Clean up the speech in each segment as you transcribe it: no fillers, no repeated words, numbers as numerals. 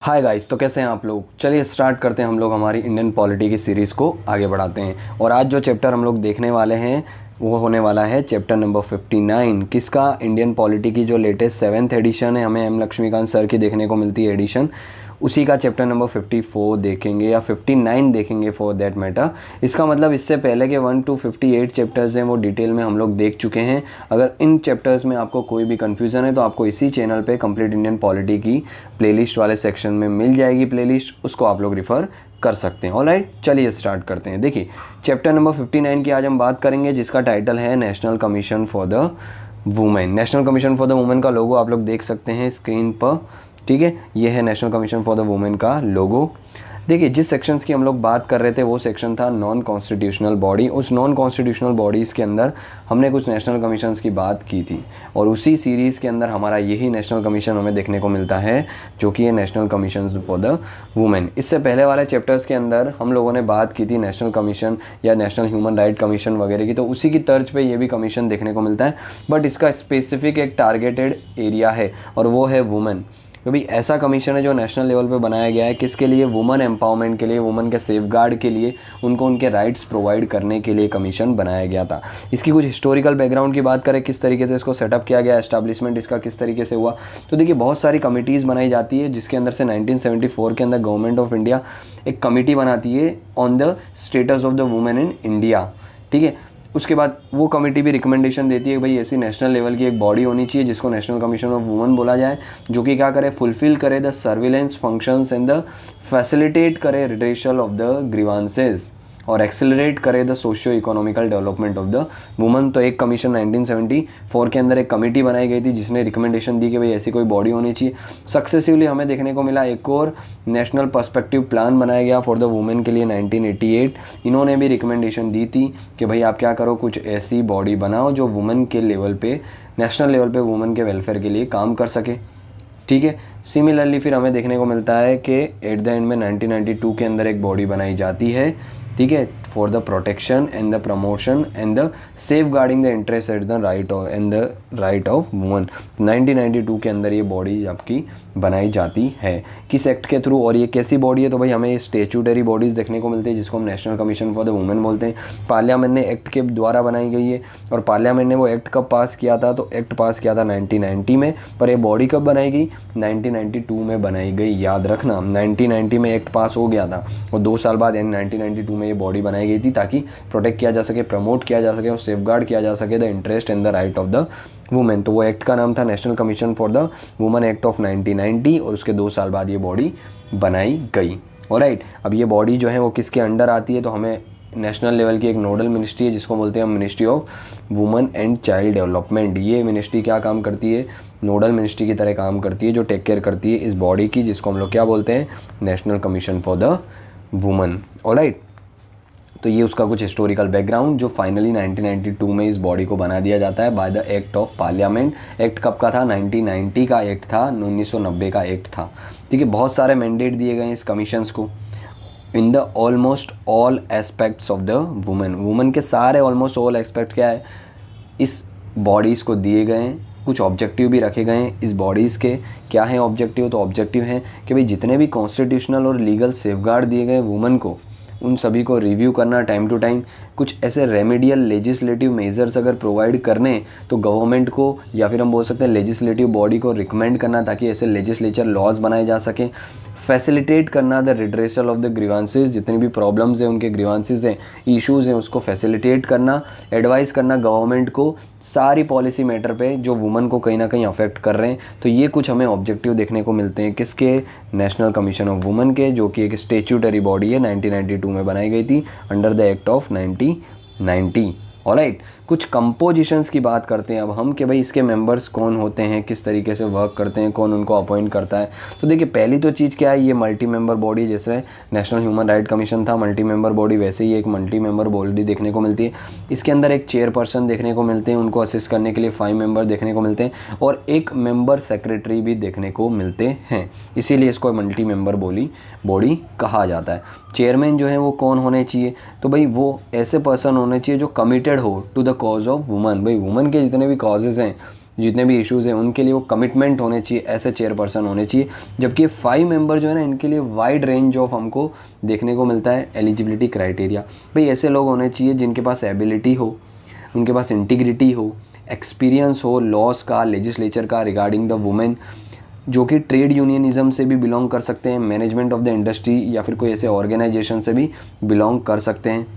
Hi guys, तो कैसे हैं आप लोग। चलिए स्टार्ट करते हैं हम लोग हमारी इंडियन पॉलिटी की सीरीज़ को आगे बढ़ाते हैं। और आज जो चैप्टर हम लोग देखने वाले हैं वो होने वाला है चैप्टर नंबर 59। किसका? इंडियन पॉलिटी की जो लेटेस्ट 7th एडिशन है, हमें एम लक्ष्मीकांत सर की देखने को मिलती है एडिशन, उसी का चैप्टर नंबर 54 देखेंगे या 59 देखेंगे फॉर दैट मैटर। इसका मतलब इससे पहले के 1 to 58 चैप्टर्स हैं वो डिटेल में हम लोग देख चुके हैं। अगर इन चैप्टर्स में आपको कोई भी कन्फ्यूज़न है तो आपको इसी चैनल पे कंप्लीट इंडियन पॉलिटी की प्लेलिस्ट वाले सेक्शन में मिल जाएगी प्लेलिस्ट, उसको आप लोग रिफ़र कर सकते हैं। ऑलराइट, चलिए स्टार्ट करते हैं। देखिए चैप्टर नंबर 59 की आज हम बात करेंगे, जिसका टाइटल है national commission for the women. National commission for the women का लोगो आप लोग देख सकते हैं स्क्रीन पर। ठीक है, ये है national commission for the women का लोगो। देखिए जिस सेक्शंस की हम लोग बात कर रहे थे वो सेक्शन था नॉन कॉन्स्टिट्यूशनल बॉडी। उस नॉन कॉन्स्टिट्यूशनल बॉडीज़ के अंदर हमने कुछ नेशनल कमीशंस की बात की थी, और उसी सीरीज़ के अंदर हमारा यही नेशनल कमीशन हमें देखने को मिलता है, जो कि है national commission for the women. इससे पहले वाले चैप्टर्स के अंदर हम लोगों ने बात की थी नेशनल कमीशन या नेशनल ह्यूमन राइट कमीशन वगैरह की, तो उसी की तर्ज पे ये भी कमीशन देखने को मिलता है, बट इसका स्पेसिफिक एक टारगेटेड एरिया है और वो है वुमेन। तो भाई ऐसा कमीशन है जो नेशनल लेवल पे बनाया गया है, किसके लिए? वुमेन एम्पावरमेंट के लिए, वुमेन के सेफगार्ड के लिए, उनको उनके राइट्स प्रोवाइड करने के लिए कमीशन बनाया गया था। इसकी कुछ हिस्टोरिकल बैकग्राउंड की बात करें, किस तरीके से इसको सेटअप किया गया, एस्टैब्लिशमेंट इसका किस तरीके से हुआ, तो देखिए बहुत सारी कमिटीज़ बनाई जाती है, जिसके अंदर से 1974 के अंदर गवर्नमेंट ऑफ इंडिया एक कमिटी बनाती है on the status of the women in India. ठीक है, उसके बाद वो कमेटी भी रिकमेंडेशन देती है कि भाई ऐसी नेशनल लेवल की एक बॉडी होनी चाहिए जिसको नेशनल कमीशन ऑफ वुमेन बोला जाए, जो कि क्या करे? फुलफिल करे the surveillance functions and the facilitate करे रिड्रेसल ऑफ द ग्रीवांसेस और एक्सेलरेट करे the socio economical development of the woman. तो एक कमीशन 1974 के अंदर एक कमेटी बनाई गई थी जिसने रिकमेंडेशन दी कि भाई ऐसी कोई बॉडी होनी चाहिए। सक्सेसिवली हमें देखने को मिला एक और नेशनल पर्सपेक्टिव प्लान बनाया गया फॉर द वुमेन के लिए 1988। इन्होंने भी रिकमेंडेशन दी थी कि भाई आप क्या करो, कुछ ऐसी बॉडी बनाओ जो वुमेन के लेवल पे, नेशनल लेवल पे वुमेन के वेलफेयर के लिए काम कर सके। ठीक है, सिमिलरली फिर हमें देखने को मिलता है कि एट द एंड में 1992 के अंदर एक बॉडी बनाई जाती है, ठीक है, for the protection and the promotion and the safeguarding the interest at the right and the right of woman. 1992 के अंदर ये बॉडी आपकी बनाई जाती है, किस एक्ट के थ्रू? और ये कैसी बॉडी है? तो भाई हमें स्टेचूटरी बॉडीज़ देखने को मिलती है जिसको हम national commission for the women बोलते हैं। पार्लियामेंट ने एक्ट के द्वारा बनाई गई है, और पार्लियामेंट ने वो एक्ट कब पास किया था? तो एक्ट पास किया था 1990 में, पर ये बॉडी कब बनाई गई? 1992 में बनाई गई। याद रखना 1990 में एक्ट पास हो गया था और 2 साल बाद यानी 1992 में ये बॉडी बनाई गई थी, ताकि प्रोटेक्ट किया जा सके, प्रमोट किया जा सके और सेफगार्ड किया जा सके the interest and the right of the women. तो वो एक्ट का नाम था national commission for the women act of 1990, और उसके 2 साल बाद ये बॉडी बनाई गई। ऑलराइट, अब ये बॉडी जो है वो किसके अंडर आती है? तो हमें नेशनल लेवल की एक नोडल मिनिस्ट्री है जिसको बोलते हैं ministry of women and child development. ये मिनिस्ट्री क्या काम करती है? नोडल मिनिस्ट्री की तरह काम करती है, जो टेक केयर करती है इस बॉडी की, जिसको हम लोग क्या बोलते हैं? National commission for the women. Alright, तो ये उसका कुछ हिस्टोरिकल बैकग्राउंड, जो फाइनली 1992 में इस बॉडी को बना दिया जाता है by the act of parliament. Act कब का था? 1990 का एक्ट था, 1990 का एक्ट था। ठीक है, बहुत सारे मैंडेट दिए गए इस कमीशंस को in the almost all aspects of the women. Women के सारे ऑलमोस्ट ऑल एस्पेक्ट क्या है इस बॉडीज़ को दिए गए हैं। कुछ ऑब्जेक्टिव भी रखे गए हैं इस बॉडीज़ के। क्या है ऑब्जेक्टिव? तो ऑब्जेक्टिव हैं कि भाई जितने भी कॉन्स्टिट्यूशनल और लीगल सेफगार्ड दिए गए वुमेन को, उन सभी को रिव्यू करना टाइम टू टाइम। कुछ ऐसे रेमेडियल लेजिस्लेटिव मेजर्स अगर प्रोवाइड करने तो गवर्नमेंट को, या फिर हम बोल सकते हैं लेजिस्लेटिव बॉडी को रिकमेंड करना, ताकि ऐसे लेजिस्लेचर लॉज बनाए जा सकें। फैसिलिटेट करना the redressal of the grievances, जितनी भी प्रॉब्लम्स हैं, उनके ग्रीवांसेस हैं, इश्यूज़ हैं, उसको फैसिलिटेट करना। एडवाइस करना गवर्नमेंट को सारी पॉलिसी मैटर पे जो वुमेन को कहीं ना कहीं अफेक्ट कर रहे हैं। तो ये कुछ हमें ऑब्जेक्टिव देखने को मिलते हैं किसके? नेशनल कमीशन ऑफ वुमेन के, जो कि एक स्टेचूटरी बॉडी है, 1992 में बनाई गई थी under the act of 1990। Alright, कुछ कंपोजिशंस की बात करते हैं अब हम कि भाई इसके मेंबर्स कौन होते हैं, किस तरीके से वर्क करते हैं, कौन उनको अपॉइंट करता है। तो देखिए पहली तो चीज़ क्या है, ये मल्टी मेंबर बॉडी, जैसे नेशनल ह्यूमन राइट कमीशन था मल्टी मेंबर बॉडी, वैसे ही एक मल्टी मेंबर बॉडी देखने को मिलती है। इसके अंदर एक चेयरपर्सन देखने को मिलते हैं, उनको असिस्ट करने के लिए 5 मेंबर देखने को मिलते हैं, और एक मेंबर सेक्रेटरी भी देखने को मिलते हैं। इसीलिए इसको मल्टी मेंबर बॉडी कहा जाता है। चेयरमैन जो है वो कौन होने चाहिए? तो भाई वो ऐसे पर्सन होने चाहिए जो कमिटेड हो to the cause of woman. भाई वुमन के जितने भी कॉजेज़ हैं जितने भी इश्यूज़ हैं उनके लिए वो कमिटमेंट होने चाहिए, ऐसे चेयरपर्सन होने चाहिए। जबकि 5 मेंबर जो है ना, इनके लिए वाइड रेंज ऑफ हमको देखने को मिलता है एलिजिबिलिटी क्राइटेरिया। भाई ऐसे लोग होने चाहिए जिनके पास एबिलिटी हो, उनके पास इंटीग्रिटी हो, एक्सपीरियंस हो लॉस का, लेजिस्लेचर का रिगार्डिंग द वुमेन, जो कि ट्रेड यूनियनिज्म से भी बिलोंग कर सकते हैं, मैनेजमेंट ऑफ द इंडस्ट्री या फिर कोई ऐसे ऑर्गेनाइजेशन से भी बिलोंग कर सकते हैं।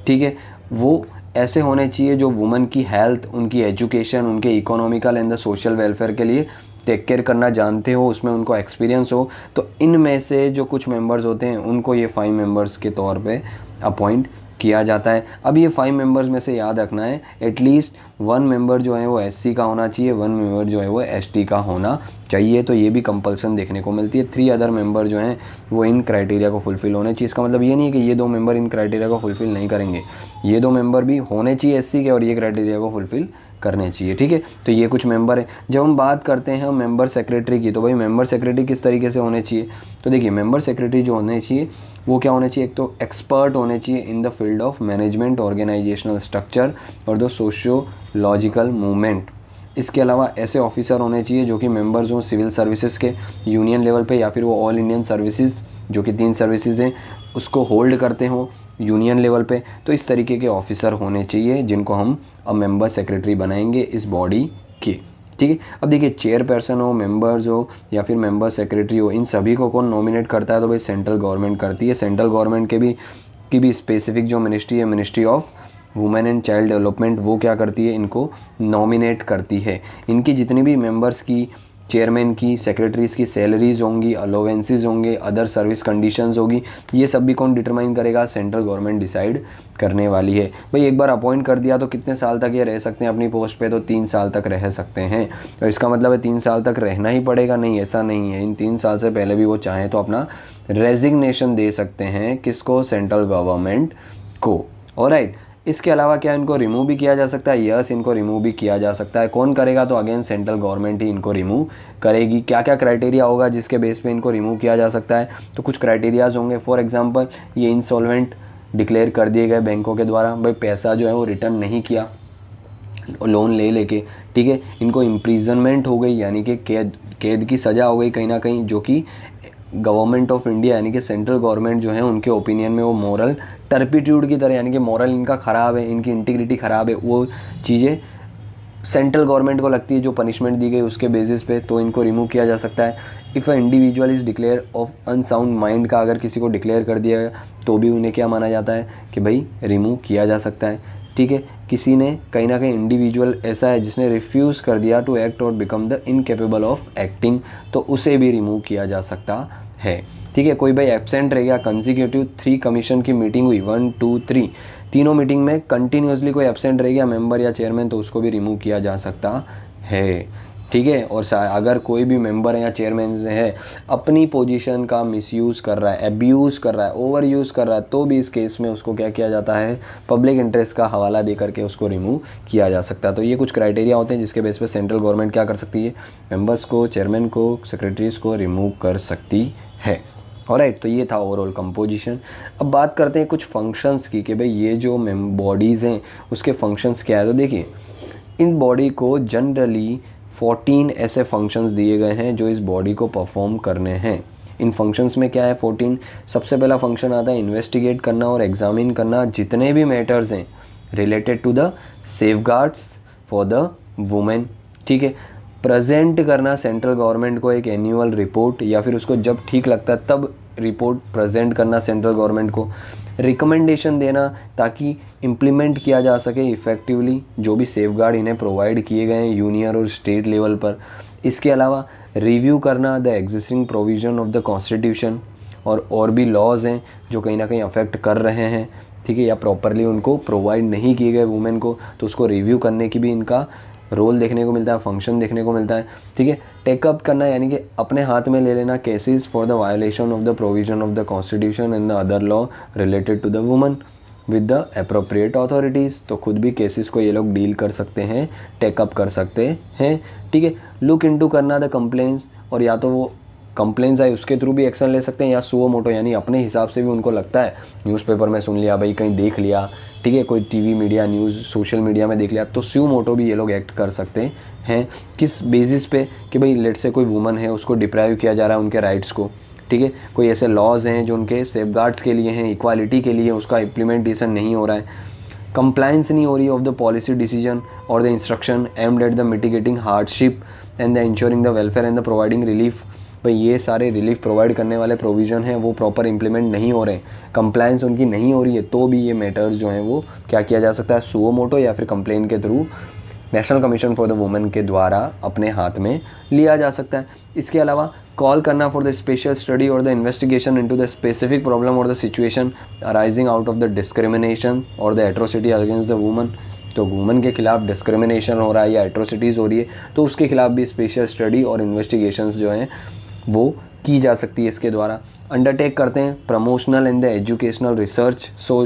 ठीक है, वो ऐसे होने चाहिए जो वुमेन की हेल्थ, उनकी एजुकेशन, उनके economical and the social welfare के लिए टेक केयर करना जानते हो, उसमें उनको एक्सपीरियंस हो। तो इनमें से जो कुछ मेंबर्स होते हैं उनको ये 5 मेंबर्स के तौर पे अपॉइंट किया जाता है। अब ये 5 मेंबर्स में से याद रखना है एटलीस्ट 1 मेंबर जो है वो एससी का होना चाहिए, 1 मेंबर जो है वो एसटी का होना चाहिए। तो ये भी कंपल्सन देखने को मिलती है। 3 अदर मेंबर जो हैं वो इन क्राइटेरिया को फुलफ़िल होने चाहिए। इसका मतलब ये नहीं है कि ये 2 मेंबर इन क्राइटेरिया को फुलफ़िल नहीं करेंगे, ये 2 मेंबर भी होने चाहिए एससी के और ये क्राइटेरिया को फुलफ़िल करने चाहिए। ठीक है, तो ये कुछ मेंबर है। जब हम बात करते हैं मेंबर सेक्रेटरी की, तो भाई मेंबर सेक्रेटरी किस तरीके से होने चाहिए, तो देखिए मेंबर सेक्रेटरी जो होने चाहिए वो क्या होने चाहिए, एक तो एक्सपर्ट होने चाहिए in the field of management, organizational structure और द सोशियोलॉजिकल मूवमेंट। इसके अलावा ऐसे ऑफिसर होने चाहिए जो कि मेंबर्स हों सिविल सर्विसेज के यूनियन लेवल पे, या फिर वो ऑल इंडियन सर्विसेज जो कि 3 सर्विसेज हैं उसको होल्ड करते हों यूनियन लेवल पे। तो इस तरीके के ऑफिसर होने चाहिए जिनको हम मेंबर सेक्रेटरी बनाएंगे इस बॉडी के। ठीक है, अब देखिए चेयरपर्सन हो, मेंबर्स हो या फिर मेंबर सेक्रेटरी हो, इन सभी को कौन नॉमिनेट करता है, तो भाई सेंट्रल गवर्नमेंट करती है। सेंट्रल गवर्नमेंट की भी स्पेसिफिक जो मिनिस्ट्री है, ministry of women and child development, वो क्या करती है, इनको नॉमिनेट करती है। इनकी जितनी भी मेंबर्स की, चेयरमैन की, सेक्रेटरीज़ की सैलरीज होंगी, अलोवेंसेज होंगे, अदर सर्विस कंडीशंस होगी, ये सब भी कौन डिटरमाइन करेगा, सेंट्रल गवर्नमेंट डिसाइड करने वाली है। भाई एक बार अपॉइंट कर दिया तो कितने साल तक ये रह सकते हैं अपनी पोस्ट पे, तो 3 साल तक रह सकते हैं। तो इसका मतलब है 3 साल तक रहना ही पड़ेगा, नहीं ऐसा नहीं है। इन 3 साल से पहले भी वो चाहें तो अपना रेजिग्नेशन दे सकते हैं, किसको, सेंट्रल गवर्नमेंट को। ऑलराइट, इसके अलावा क्या इनको रिमूव भी किया जा सकता है, यस इनको रिमूव भी किया जा सकता है। कौन करेगा, तो अगेन सेंट्रल गवर्नमेंट ही इनको रिमूव करेगी। क्या क्या क्राइटेरिया होगा जिसके बेस पे इनको रिमूव किया जा सकता है, तो कुछ क्राइटेरियाज होंगे। फॉर एग्जांपल ये इंसॉल्वेंट डिक्लेयर कर दिए गए बैंकों के द्वारा, भाई पैसा जो है वो रिटर्न नहीं किया लोन ले लेके। ठीक है, इनको इम्प्रिजनमेंट हो गई यानी कि कैद की सज़ा हो गई कहीं ना कहीं, जो कि गवर्नमेंट ऑफ इंडिया यानी कि सेंट्रल गवर्नमेंट जो है उनके ओपिनियन में वो मॉरल टर्पिट्यूड की तरह, यानी कि मॉरल इनका ख़राब है, इनकी इंटीग्रिटी ख़राब है, वो चीज़ें सेंट्रल गवर्नमेंट को लगती है जो पनिशमेंट दी गई उसके बेसिस पे, तो इनको रिमूव किया जा सकता है। If a individual is declare of unsound mind का अगर किसी को डिक्लेयर कर दिया गया तो भी उन्हें क्या माना जाता है कि भाई रिमूव किया जा सकता है। ठीक है, किसी ने कहीं ना कहीं इंडिविजुअल ऐसा है जिसने रिफ्यूज़ कर दिया टू एक्ट और become the incapable of acting, तो उसे भी रिमूव किया जा सकता है। ठीक है, कोई भाई एब्सेंट रह गया, कंसिक्यूटिव 3 कमीशन की मीटिंग हुई, 1 2 3 तीनों मीटिंग में कंटिन्यूसली कोई एब्सेंट रह गया मेंबर या चेयरमैन, तो उसको भी रिमूव किया जा सकता है। ठीक है, और अगर कोई भी मेंबर या चेयरमैन है अपनी पोजीशन का मिसयूज़ कर रहा है, एब्यूज़ कर रहा है, ओवर यूज़ कर रहा है, तो भी इस केस में उसको क्या किया जाता है, पब्लिक इंटरेस्ट का हवाला दे करके उसको रिमूव किया जा सकता है। तो ये कुछ क्राइटेरिया होते हैं जिसके बेस पे सेंट्रल गवर्नमेंट क्या कर सकती है, मेंबर्स को, चेयरमैन को, सेक्रेटरीज को रिमूव कर सकती है। ऑलराइट, तो ये था ओवरऑल कंपोजिशन। अब बात करते हैं कुछ फंक्शंस की कि भाई ये जो बॉडीज़ हैं उसके फंक्शंस क्या है। तो देखिए इन बॉडी को जनरली 14 ऐसे फंक्शंस दिए गए हैं जो इस बॉडी को परफॉर्म करने हैं। इन फंक्शंस में क्या है 14, सबसे पहला फंक्शन आता है इन्वेस्टिगेट करना और एग्जामिन करना जितने भी मैटर्स हैं related to the safeguards for the women. ठीक है, प्रेजेंट करना सेंट्रल गवर्नमेंट को एक एनुअल रिपोर्ट, या फिर उसको जब ठीक लगता है तब रिपोर्ट प्रेजेंट करना सेंट्रल गवर्नमेंट को, रिकमेंडेशन देना ताकि इम्प्लीमेंट किया जा सके इफ़ेक्टिवली जो भी सेफगार्ड इन्हें प्रोवाइड किए गए हैं यूनियन और स्टेट लेवल पर। इसके अलावा रिव्यू करना the existing provision of the constitution, और भी लॉज हैं जो कहीं ना कहीं अफेक्ट कर रहे हैं, ठीक है, या प्रॉपरली उनको प्रोवाइड नहीं किए गए वुमेन को, तो उसको रिव्यू करने की भी इनका रोल देखने को मिलता है, फंक्शन देखने को मिलता है। ठीक है, टेकअप करना यानी कि अपने हाथ में ले लेना cases for the violation of the provision of the constitution and the other law related to the woman with the appropriate authorities, तो खुद भी केसेस को ये लोग डील कर सकते हैं, टेकअप कर सकते हैं। ठीक है, लुक इनटू करना द कंप्लेंट्स, और या तो वो कंप्लेंट्स आए उसके थ्रू भी एक्शन ले सकते हैं, या सुओ मोटो यानी अपने हिसाब से भी उनको लगता है न्यूज़पेपर में सुन लिया भाई, कहीं देख लिया, ठीक है, कोई TV media news social media में देख लिया, तो सुओ मोटो भी ये लोग एक्ट कर सकते हैं। किस बेसिस पे कि भाई लेट से कोई वुमन है उसको डिप्राइव किया जा रहा है उनके राइट्स को, ठीक है, कोई ऐसे लॉज हैं जो उनके सेफगार्ड्स के लिए हैं, इक्वालिटी के लिए, उसका इम्प्लीमेंटेशन नहीं हो रहा है, कंप्लाइंस नहीं हो रही ऑफ द पॉलिसी डिसीजन और the instruction aimed at the mitigating hardship and the ensuring the welfare and the providing relief, भाई ये सारे रिलीफ प्रोवाइड करने वाले प्रोविज़न हैं वो प्रॉपर इंप्लीमेंट नहीं हो रहे, कंप्लाइंस उनकी नहीं हो रही है, तो भी ये मैटर्स जो हैं वो क्या किया जा सकता है, सुओ मोटो या फिर कंप्लेन के through national commission for the women के द्वारा अपने हाथ में लिया जा सकता है। इसके अलावा कॉल करना फॉर द स्पेशल स्टडी और the investigation into the specific problem और the situation arising out of the discrimination और the atrocity against the woman, तो वुमन के खिलाफ डिस्क्रिमिनेशन हो रहा है या एट्रोसिटीज़ हो रही है तो उसके खिलाफ भी स्पेशल स्टडी और इन्वेस्टिगेशंस जो हैं वो की जा सकती है इसके द्वारा। अंडरटेक करते हैं promotional and the educational research so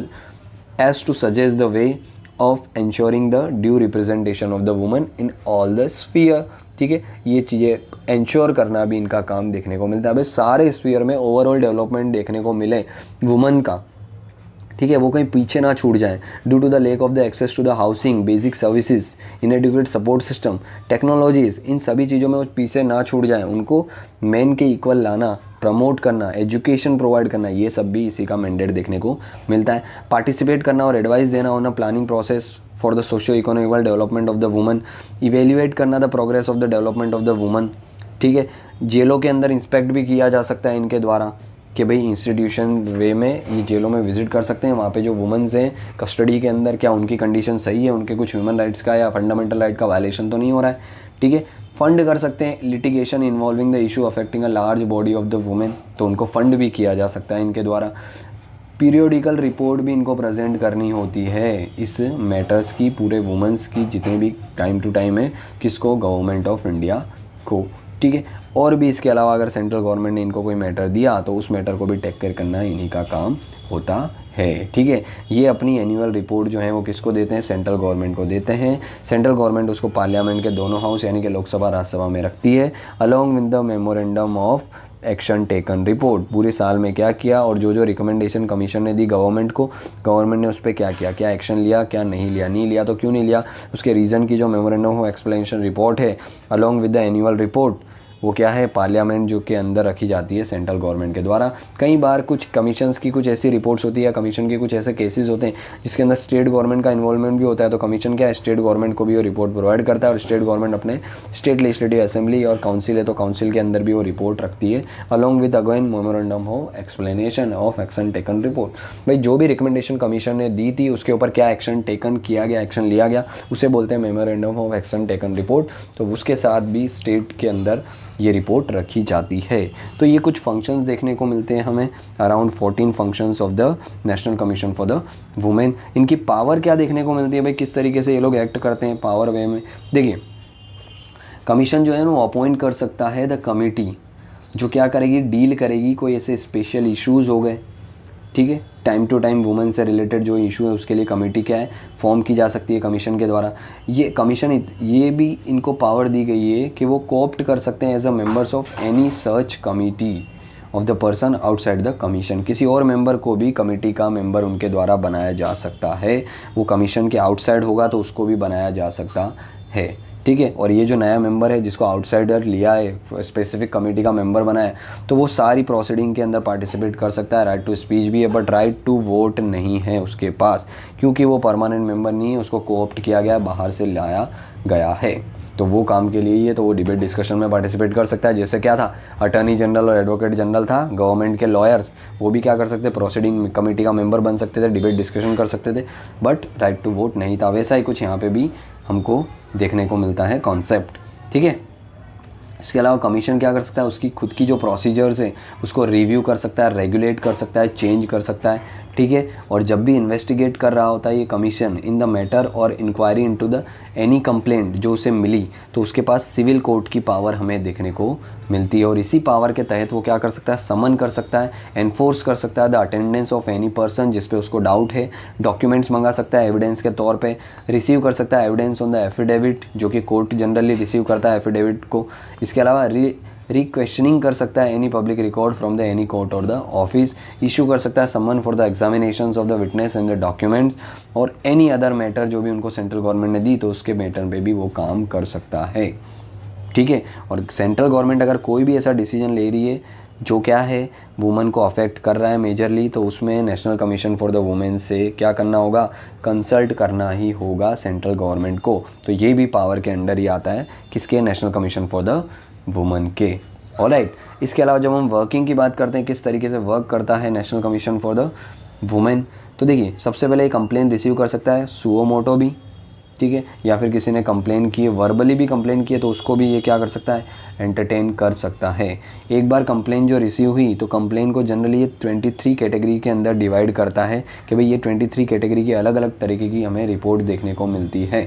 as to suggest the way of ensuring the due representation of the woman in all the sphere, ठीक है, ये चीज़ें इंश्योर करना भी इनका काम देखने को मिलता है। भाई सारे स्फीयर में ओवरऑल डेवलपमेंट देखने को मिले वुमन का, ठीक है, वो कहीं पीछे ना छूट जाएं due to the lack of the access to the housing, basic services, inadequate support system, technologies, इन सभी चीज़ों में वो पीछे ना छूट जाएं, उनको मेन के इक्वल लाना, प्रमोट करना, एजुकेशन प्रोवाइड करना, ये सब भी इसी का मैंडेट देखने को मिलता है। पार्टिसिपेट करना और एडवाइस देना on a planning process for the socio economical development of the woman, evaluate करना the progress of the development of the woman, ठीक है, जेलों के अंदर इंस्पेक्ट भी किया जा सकता है इनके द्वारा कि भाई इंस्टीट्यूशन वे में ये जेलों में विजिट कर सकते हैं, वहाँ पे जो वुमेंस हैं कस्टडी के अंदर क्या उनकी कंडीशन सही है, उनके कुछ ह्यूमन राइट्स का या फंडामेंटल राइट का वायलेशन तो नहीं हो रहा है, ठीक है। फंड कर सकते हैं litigation involving the issue affecting a large body of the women, तो उनको फंड भी किया जा सकता है इनके द्वारा। पीरियोडिकल रिपोर्ट भी इनको प्रेजेंट करनी होती है इस मैटर्स की, पूरे वुमेंस की जितने भी टाइम टू टाइम है, किसको, गवर्नमेंट ऑफ इंडिया को, ठीक है। और भी इसके अलावा अगर सेंट्रल गवर्नमेंट ने इनको कोई मैटर दिया तो उस मैटर को भी टेक केयर करना इन्हीं का काम होता है, ठीक है। ये अपनी एनुअल रिपोर्ट जो है वो किसको देते हैं, सेंट्रल गवर्नमेंट को देते हैं। सेंट्रल गवर्नमेंट उसको पार्लियामेंट के दोनों हाउस यानी कि लोकसभा राज्यसभा में रखती है, along with the memorandum of action taken report, पूरे साल में क्या किया और जो जो रिकमेंडेशन कमीशन ने दी गवर्नमेंट को, गवर्नमेंट ने उस पर क्या किया, क्या एक्शन लिया, क्या नहीं लिया, नहीं लिया तो क्यों नहीं लिया, उसके रीज़न की जो मेमोरेंडम ऑफ एक्सप्लेनेशन रिपोर्ट है along with the annual report, वो क्या है, पार्लियामेंट जो के अंदर रखी जाती है सेंट्रल गवर्नमेंट के द्वारा। कई बार कुछ कमीशंस की कुछ ऐसी रिपोर्ट्स होती है या कमीशन के कुछ ऐसे केसेस होते हैं जिसके अंदर स्टेट गवर्नमेंट का इन्वॉल्वमेंट भी होता है, तो कमीशन क्या है, स्टेट गवर्नमेंट को भी वो रिपोर्ट प्रोवाइड करता है और स्टेट गवर्नमेंट अपने स्टेट लेजिस्लेटिव असेंबली और काउंसिल है तो काउंसिल के अंदर भी वो रिपोर्ट रखती है along with again memorandum of explanation of action taken report. भाई जो भी रिकमेंडेशन कमीशन ने दी थी उसके ऊपर क्या एक्शन टेकन किया गया, एक्शन लिया गया, उसे बोलते हैं memorandum of action taken report, तो उसके साथ भी स्टेट के अंदर ये रिपोर्ट रखी जाती है। तो ये कुछ फंक्शंस देखने को मिलते हैं हमें, around 14 functions of the national commission for the women. इनकी पावर क्या देखने को मिलती है, भाई किस तरीके से ये लोग एक्ट करते हैं पावर वे में। देखिए कमीशन जो है ना अपॉइंट कर सकता है द कमेटी जो क्या करेगी, डील करेगी कोई ऐसे स्पेशल इश्यूज़ हो गए, ठीक है, टाइम टू टाइम वुमेन से रिलेटेड जो इशू है उसके लिए कमेटी क्या है, फॉर्म की जा सकती है कमीशन के द्वारा। ये कमीशन ये भी इनको पावर दी गई है कि वो कोऑप्ट कर सकते हैं as a members of any search committee of the person outside the commission, किसी और मेंबर को भी कमेटी का मेंबर उनके द्वारा बनाया जा सकता है, वो कमीशन के आउटसाइड होगा तो उसको भी बनाया जा सकता है, ठीक है। और ये जो नया मेंबर है जिसको आउटसाइडर लिया है, स्पेसिफिक कमेटी का मेंबर बनाया है, तो वो सारी प्रोसीडिंग के अंदर पार्टिसिपेट कर सकता है, राइट टू स्पीच भी है बट राइट टू वोट नहीं है उसके पास, क्योंकि वो परमानेंट मेंबर नहीं है, उसको कोऑप्ट किया गया, बाहर से लाया गया है, तो वो काम के लिए ही है, तो वो डिबेट डिस्कशन में पार्टिसिपेट कर सकता है। जैसे क्या था, अटर्नी जनरल और एडवोकेट जनरल था, गवर्नमेंट के लॉयर्स, वो भी क्या कर सकते, प्रोसीडिंग कमेटी का मेंबर बन सकते थे, डिबेट डिस्कशन कर सकते थे, बट राइट टू वोट नहीं था। वैसा ही कुछ यहाँ पे भी हमको देखने को मिलता है कॉन्सेप्ट, ठीक है। इसके अलावा कमीशन क्या कर सकता है, उसकी खुद की जो प्रोसीजर्स है उसको रिव्यू कर सकता है, रेगुलेट कर सकता है, चेंज कर सकता है, ठीक है। और जब भी इन्वेस्टिगेट कर रहा होता है ये कमीशन इन द मैटर और inquiry into the any complaint जो उसे मिली, तो उसके पास सिविल कोर्ट की पावर हमें देखने को मिलती है, और इसी पावर के तहत वो क्या कर सकता है, समन कर सकता है, एनफोर्स कर सकता है the attendance of any person जिस पे उसको डाउट है, डॉक्यूमेंट्स मंगा सकता है एविडेंस के तौर पे, रिसीव कर सकता है एविडेंस ऑन द एफिडेविट जो कि कोर्ट जनरली रिसीव करता है एफिडेविट को। इसके अलावा रिक्वेश्चनिंग कर सकता है any public record from the any court और द ऑफिस, इशू कर सकता है summon for the examinations of the witness and the documents और एनी अदर मैटर जो भी उनको सेंट्रल गवर्नमेंट ने दी तो उसके मैटर पे भी वो काम कर सकता है, ठीक है। और सेंट्रल गवर्नमेंट अगर कोई भी ऐसा डिसीजन ले रही है जो क्या है वुमेन को अफेक्ट कर रहा है मेजरली, तो उसमें national commission for the women से क्या करना होगा, कंसल्ट करना ही होगा सेंट्रल गवर्नमेंट को। तो ये भी पावर के अंडर ही आता है, किसके, national commission for the women के। ऑलराइट, इसके अलावा जब हम वर्किंग की बात करते हैं किस तरीके से वर्क करता है national commission for the women, तो देखिए सबसे पहले कंप्लेन रिसीव कर सकता है सुओ मोटो भी, ठीक है, या फिर किसी ने कंप्लेन की है, वर्बली भी कंप्लेन की है तो उसको भी ये क्या कर सकता है, एंटरटेन कर सकता है। एक बार कंप्लेन जो रिसीव हुई तो कंप्लेन को जनरली ये 23 कैटेगरी के अंदर डिवाइड करता है कि भाई ये 23 कैटेगरी की अलग अलग तरीके की हमें रिपोर्ट देखने को मिलती है,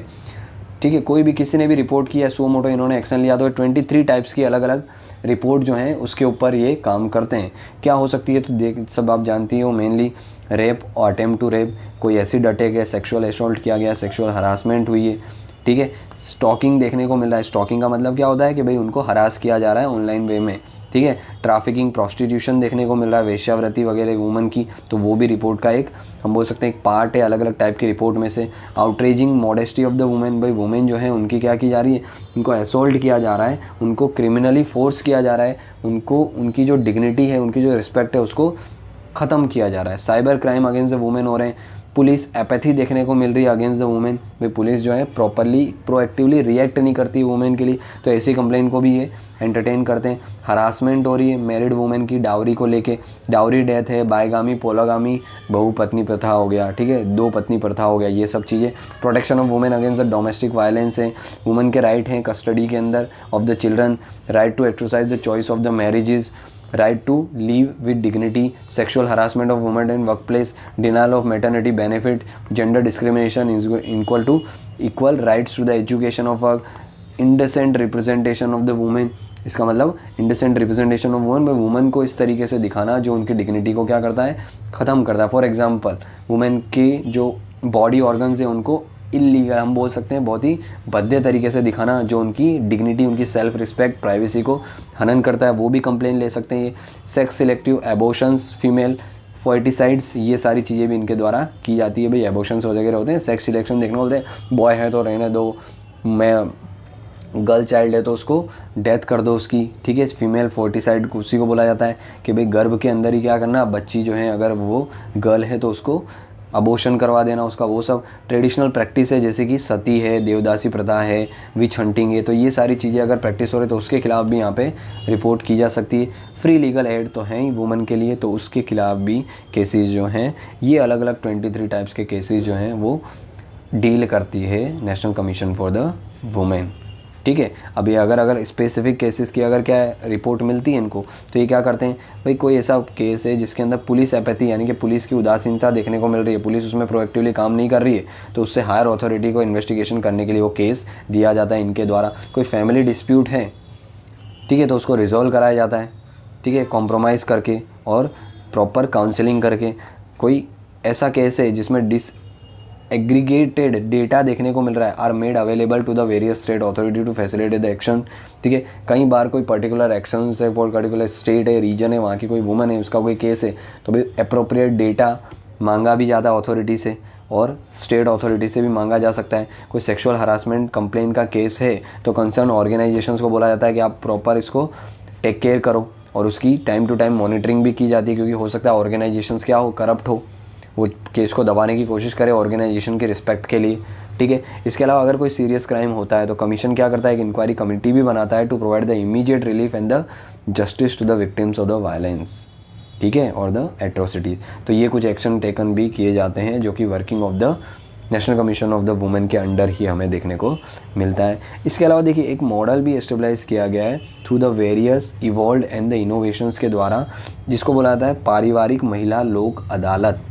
ठीक है। कोई भी किसी ने भी रिपोर्ट किया सुओ मोटो इन्होंने एक्शन लिया तो 23 टाइप्स की अलग अलग रिपोर्ट जो हैं उसके ऊपर ये काम करते हैं। क्या हो सकती है तो देख सब आप जानती हो, मेनली रेप और अटेम्प्ट टू रेप, कोई एसिड अटैक है, सेक्सुअल असॉल्ट किया गया, सेक्सुअल हरासमेंट हुई है, ठीक है। स्टॉकिंग देखने को मिल रहा है, स्टॉकिंग का मतलब क्या होता है कि भाई उनको हरास किया जा रहा है ऑनलाइन वे में, ठीक है। ट्रैफिकिंग, प्रोस्टिट्यूशन देखने को मिल रहा है, वेश्यावृत्ति वगैरह वुमन की, तो वो भी रिपोर्ट का एक हम बोल सकते हैं एक पार्ट है अलग अलग टाइप की रिपोर्ट में से। Outraging modesty of the women, भाई वुमेन जो है उनकी क्या की जा रही है, उनको असॉल्ट किया जा रहा है, उनको क्रिमिनली फोर्स किया जा रहा है, उनको उनकी जो डिग्निटी है, उनकी जो रिस्पेक्ट है उसको ख़त्म किया जा रहा है। Cyber crime against the women हो रहे हैं, पुलिस एपैथी देखने को मिल रही है अगेंस्ट द वुमेन, भाई पुलिस जो है प्रॉपरली प्रोएक्टिवली रिएक्ट नहीं करती वुमेन के लिए, तो ऐसी कंप्लेन को भी ये एंटरटेन करते हैं। हरासमेंट हो रही है मैरिड वुमेन की डाउरी को लेके, डाउरी डेथ है, बायगामी, पोलागामी, बहुपत्नी प्रथा हो गया, ठीक है, दो पत्नी प्रथा हो गया, ये सब चीज़ें। Protection of women against the domestic violence है, वुमेन के राइट हैं कस्टडी के अंदर of the children, right to exercise the choice of the marriages, right to leave with dignity, sexual harassment of women in workplace, denial of maternity benefit, gender discrimination is equal to equal rights to the education of work, indecent representation of the women। इसका मतलब indecent representation of women, women को इस तरीके से दिखाना जो उनकी dignity को क्या करता है, ख़त्म करता है। फॉर एग्जांपल वुमेन के जो बॉडी ऑर्गन्स हैं उनको इलीगल हम बोल सकते हैं, बहुत ही भद्दे तरीके से दिखाना जो उनकी डिग्निटी, उनकी सेल्फ रिस्पेक्ट, प्राइवेसी को हनन करता है, वो भी कंप्लेन ले सकते हैं ये। सेक्स सिलेक्टिव एबॉर्शंस, फीमेल फर्टिसाइड्स, ये सारी चीज़ें भी इनके द्वारा की जाती है। भाई एबॉर्शंस वगैरह होते हैं, सेक्स सिलेक्शन देखने बोलते हैं, बॉय है तो रहने दो, मैं गर्ल चाइल्ड है तो उसको डेथ कर दो उसकी, ठीक है। फीमेल फोर्टिसाइड उसी को बोला जाता है कि भाई गर्भ के अंदर ही क्या करना, बच्ची जो है अगर वो गर्ल है तो उसको अबॉर्शन करवा देना उसका, वो सब ट्रेडिशनल प्रैक्टिस है जैसे कि सती है, देवदासी प्रथा है, विच हंटिंग है, तो ये सारी चीज़ें अगर प्रैक्टिस हो रही है तो उसके खिलाफ भी यहाँ पे रिपोर्ट की जा सकती है। फ्री लीगल एड तो हैं ही वुमेन के लिए, तो उसके खिलाफ भी केसेस जो हैं ये अलग अलग 23 टाइप्स के केसेस जो हैं वो डील करती है national commission for the women, ठीक है। अभी अगर स्पेसिफिक केसेस की अगर क्या रिपोर्ट मिलती है इनको तो ये क्या करते हैं, भाई कोई ऐसा केस है जिसके अंदर पुलिस एपैथी यानी कि पुलिस की उदासीनता देखने को मिल रही है, पुलिस उसमें प्रोएक्टिवली काम नहीं कर रही है, तो उससे हायर अथॉरिटी को इन्वेस्टिगेशन करने के लिए वो केस दिया जाता है इनके द्वारा। कोई फैमिली डिस्प्यूट है, ठीक है, तो उसको रिजॉल्व कराया जाता है, ठीक है, कॉम्प्रोमाइज़ करके और प्रॉपर काउंसलिंग करके। कोई ऐसा केस है जिसमें एग्रीगेटेड डेटा देखने को मिल रहा है, are made available to the various state authority to facilitate the action, ठीक है। कई बार कोई पर्टिकुलर एक्शन है, पर्टिकुलर स्टेट है, रीजन है, वहाँ की कोई वुमन है, उसका कोई केस है, तो भाई अप्रोप्रिएट डेटा मांगा भी जाता है अथॉरिटी से और स्टेट अथॉरिटी से भी मांगा जा सकता है। कोई सेक्सुअल हरासमेंट कंप्लेन का केस है तो कंसर्न ऑर्गेनाइजेशंस को बोला जाता है कि आप प्रॉपर इसको टेक केयर करो, और उसकी टाइम टू टाइम मॉनिटरिंग भी की जाती है, क्योंकि हो सकता है ऑर्गेनाइजेशंस क्या हो, करप्ट हो, वो केस को दबाने की कोशिश करे ऑर्गेनाइजेशन के रिस्पेक्ट के लिए, ठीक है। इसके अलावा अगर कोई सीरियस क्राइम होता है तो कमीशन क्या करता है, एक इंक्वायरी कमेटी भी बनाता है to provide the immediate relief and the justice to the victims of the violence, ठीक है, और द एट्रोसिटीज। तो ये कुछ एक्शन टेकन भी किए जाते हैं जो कि working of the national commission of the women के अंडर ही हमें देखने को मिलता है। इसके अलावा देखिए एक मॉडल भी एस्टेब्लाइज किया गया है through the various evolve and the innovations के द्वारा, जिसको बोला जाता है पारिवारिक महिला लोक अदालत,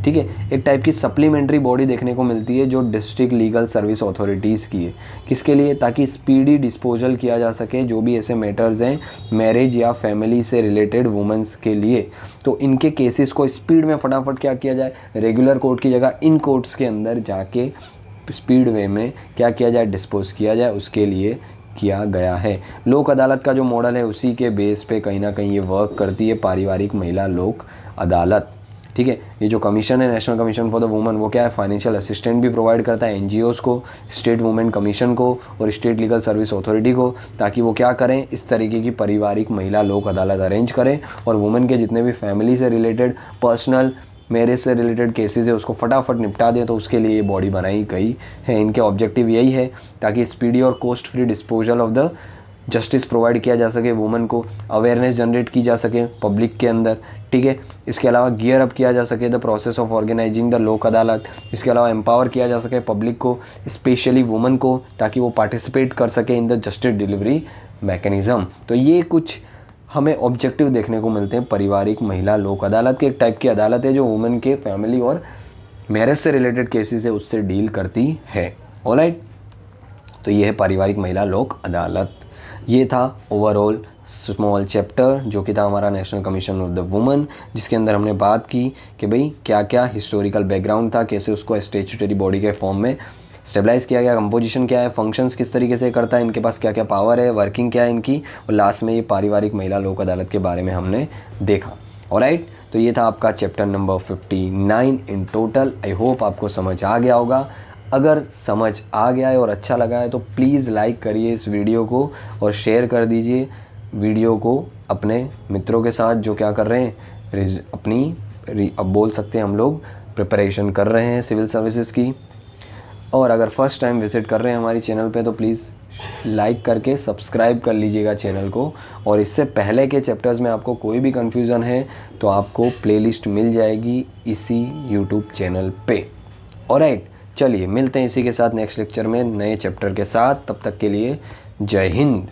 ठीक है। एक टाइप की सप्लीमेंट्री बॉडी देखने को मिलती है जो डिस्ट्रिक्ट लीगल सर्विस अथॉरिटीज़ की है, किसके लिए, ताकि स्पीडी डिस्पोजल किया जा सके जो भी ऐसे मैटर्स हैं मैरिज या फैमिली से रिलेटेड वुमेंस के लिए, तो इनके केसेस को स्पीड में फटाफट क्या किया जाए, रेगुलर कोर्ट की जगह इन कोर्ट्स के अंदर जाके स्पीड वे में क्या किया जाए, डिस्पोज किया जाए, उसके लिए किया गया है। लोक अदालत का जो मॉडल है उसी के बेस पे कहीं ना कहीं ये वर्क करती है पारिवारिक महिला लोक अदालत। ठीक है, ये जो कमीशन है national commission for the woman, वो क्या है, फाइनेंशियल असिस्टेंट भी प्रोवाइड करता है एनजीओज़ को, स्टेट वुमेन कमीशन को और स्टेट लीगल सर्विस अथॉरिटी को, ताकि वो क्या करें, इस तरीके की पारिवारिक महिला लोक अदालत अरेंज करें और वुमेन के जितने भी फैमिली से रिलेटेड, पर्सनल मैरिज से रिलेटेड केसेस है उसको फटाफट निपटा दें। तो उसके लिए ये बॉडी बनाई गई है। इनके ऑब्जेक्टिव यही है ताकि स्पीडी और cost free disposal of the justice provide किया जा सके, वुमेन को अवेयरनेस जनरेट की जा सके पब्लिक के अंदर। ठीक है, इसके अलावा गियर अप किया जा सके the process of organizing the Lok Adalat. इसके अलावा एम्पावर किया जा सके पब्लिक को, स्पेशली वुमेन को, ताकि वो पार्टिसिपेट कर सके in the justice delivery mechanism. तो ये कुछ हमें ऑब्जेक्टिव देखने को मिलते हैं पारिवारिक महिला लोक अदालत के। एक टाइप की अदालत है जो वुमेन के फैमिली और मैरिज से रिलेटेड केसेस है उससे डील करती है। ऑलराइट, तो ये है पारिवारिक महिला लोक अदालत। ये था ओवरऑल स्मॉल चैप्टर जो कि था हमारा national commission of the woman, जिसके अंदर हमने बात की कि भाई क्या क्या हिस्टोरिकल बैकग्राउंड था, कैसे उसको स्टैट्यूटरी बॉडी के फॉर्म में स्टेबलाइज किया गया, कंपोजिशन क्या है, फंक्शंस किस तरीके से करता है, इनके पास क्या क्या पावर है, वर्किंग क्या है इनकी, और लास्ट में ये पारिवारिक महिला लोक अदालत के बारे में हमने देखा। ऑलराइट, तो ये था आपका chapter number 59 in total. I hope आपको समझ आ गया होगा। अगर समझ आ गया है और अच्छा लगा है तो प्लीज़ लाइक करिए इस वीडियो को और शेयर कर दीजिए वीडियो को अपने मित्रों के साथ जो क्या कर रहे हैं, अपनी अब बोल सकते हैं हम लोग प्रिपरेशन कर रहे हैं सिविल सर्विसेज की। और अगर फर्स्ट टाइम विज़िट कर रहे हैं हमारी चैनल पे तो प्लीज़ लाइक करके सब्सक्राइब कर लीजिएगा चैनल को। और इससे पहले के चैप्टर्स में आपको कोई भी कन्फ्यूज़न है तो आपको प्लेलिस्ट मिल जाएगी इसी यूट्यूब चैनल पे। ऑलराइट, चलिए मिलते हैं इसी के साथ नेक्स्ट लेक्चर में नए चैप्टर के साथ। तब तक के लिए जय हिंद।